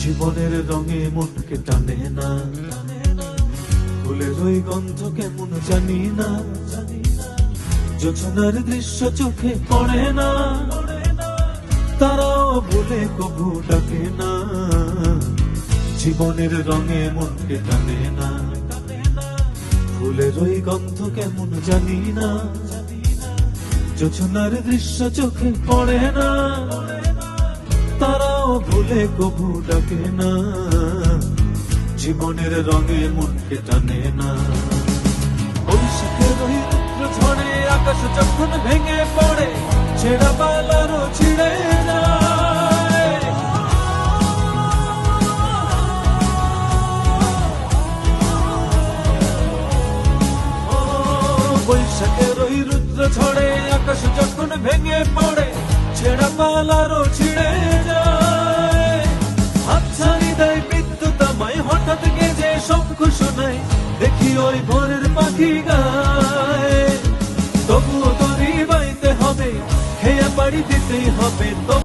জীবনের রঙে মনকে টানে না, ফুলের ওই গন্ধ কেমন জানি না, জোছনার দৃশ্য চোখে পড়ে না, তারাও ভুলে কবু ডাকে না। জীবনের রঙে মনকে টানে না, ফুলের ওই গন্ধ কেমন জানি না, জোছনার দৃশ্য চোখে পড়ে না, তারাও ভুলে কবু ডাকে না। জীবনের রঙে মনকে টানে না। বৈশাখের ওই রুদ্র ঝড়ে আকাশ যখন ভেঙে পড়ে, ছেঁড়া পালারও ছিঁড়ে যায়। বৈশাখের ওই রুদ্র ঝড়ে আকাশ যখন ভেঙে পড়ে, ছেঁড়া পালারও ছিঁড়ে যায়। হাতছানি দেয় বিদ্যুৎ আমায়, হঠাৎ গেজে শঙ্খ শোনায়, দেখি ওই ভোরের পাখি গায়। তবুও তরি বাইতে হবে, হেয়া পাড়ি দিতেই হবে।